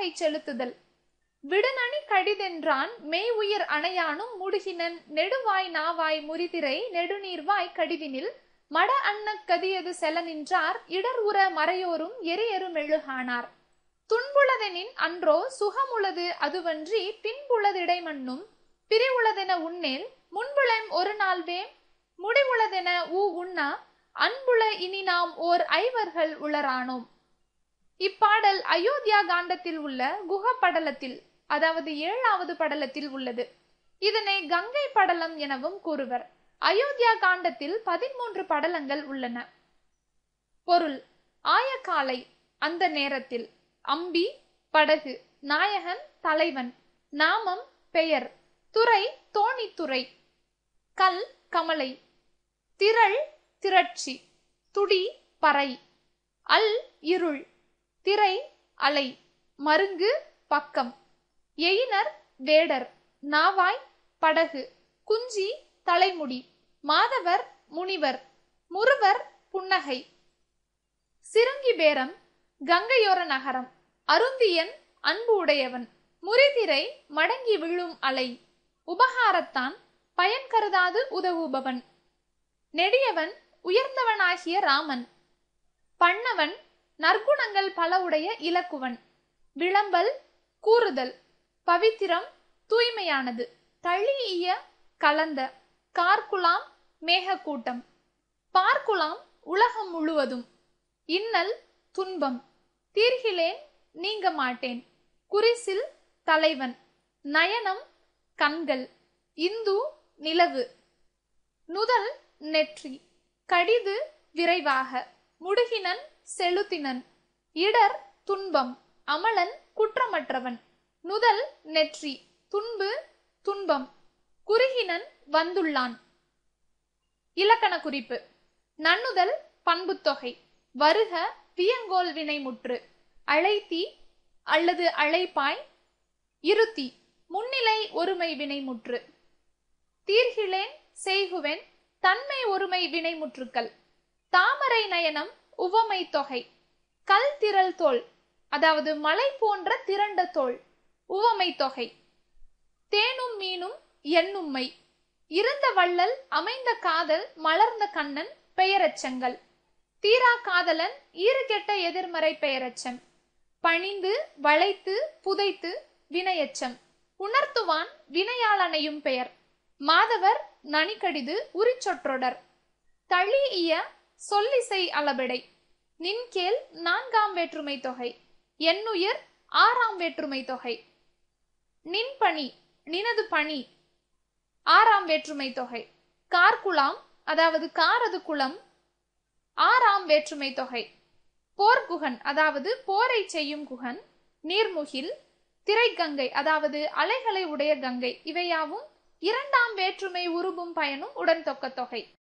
முன்தொகை செலுத்துதல். விடுநனி கடிதென்றான் மெய் உயிர் அணையானும் முடுகினன் நெடுவாய் நாவாய் முறிதிரை நெடுநீர்வாய் கடிதினில் மட அன்ன கதியது செல நின்றார் இடர் உற மறையோரும் எரியரு மெழுகானார். துன்புளதெனின் அன்றோ சுகமுளது அதுவன்றி பின்புளதிடை மண்ணும் பிரிவுளதென உன்னேல் முன்புளம் ஒரு நாள் வேம் முடிவுளதென உண்ணா அன்புள இனி நாம் ஓர் ஐவர்கள் உளரானோம். இப்பாடல் அயோத்தியா காண்டத்தில் உள்ள குஹ படலத்தில், அதாவது 7வது படலத்தில் உள்ளது. இதனை கங்கை படலம் எனவும் கூறுவர். அயோத்தியா காண்டத்தில் 13 படலங்கள் உள்ளன. பொருள்: ஆயக்காலை, அந்த நேரத்தில். அம்பி படகு, நாயகன் தலைவன், நாமம் பெயர், துறை தோணித்துறை, கல் கமலை, திரள் திரட்சி, துடி பறை, அல் இருள், திரை அலை, மருங்கு பக்கம், எயினர் வேடர், நாவாய் படகு, குஞ்சி தலைமுடி, மாதவர் முனிவர், முருவர் புன்னகை. சிறுங்கி பேரம் கங்கையோர நகரம், அருந்தியன் அன்பு உடையவன், முறிதிரை மடங்கி விழும் அலை, உபகாரத்தான் பயன் கருதாது உதவுபவன், நெடியவன் உயர்ந்தவனாகிய ராமன், பண்ணவன் நற்குணங்கள் பல உடைய இலக்குவன், விளம்பல் கூறுதல், பவித்திரம் தூய்மையானது, தளிய கலந்த, கார்குலாம் மேகக்கூட்டம், பார்க்குலாம் உலகம் முழுவதும், இன்னல் துன்பம், தீர்கிலேன் நீங்க மாட்டேன், குறிசில் தலைவன், நயனம் கண்கள், இந்து நிலவு, நுதல் நெற்றி, கடிது விரைவாக, முடுகினன் செலுத்தினன், இடர் துன்பம், அமலன் குற்றமற்றவன், நுதல் நெற்றி துன்பு துன்பம், குறுகினன் வந்துள்ளான். இலக்கண குறிப்பு: நன்னுதல் பண்புத்தொகை, வருக வியங்கோல் வினைமுற்று, அழைத்தி அல்லது அழைப்பாய், இருத்தி முன்னிலை ஒருமை வினைமுற்று, தீர்கிலேன் செய்குவென் தன்மை ஒருமை வினைமுற்றுக்கள், தாமரை நயனம் உவமை தொகை, கல் திரள் தோல், அதாவது மலை போன்ற திரண்ட தோல், உவமை தொகை, தேனும் மீனும் எண்ணும்மை, இருந்த வள்ளல் அமைந்த காதல் மலர்ந்த கண்ணன் பெயரெச்சங்கள், தீரா காதலன் ஈறுகெட்ட எதிர்மறை பெயரெச்சம், பணிந்து வளைத்து புதைத்து வினையெச்சம், உணர்த்துவான் வினையாளனையும் பெயர், மாதவர் நனிகடிது உரிச்சொற்றொடர், தளீஇய சொல்லிசை அளபெடை, நின்கேள் 4ஆம் வேற்றுமை தொகை, எண்ணுயிர் 6ஆம் வேற்றுமை தொகை, நின்பணி நினது பணி 6ஆம் வேற்றுமை தொகை, கார்குலாம் அதாவது காரது குலம் 6ஆம் வேற்றுமை தொகை, போர்க்குகன் அதாவது போரை செய்யும் குகன், நீர்முகில், திரைக்கங்கை அதாவது அலைகளை உடைய கங்கை, இவையாவும் 2ஆம் வேற்றுமை உருபும் பயனும் உடன் தொக்க தொகை.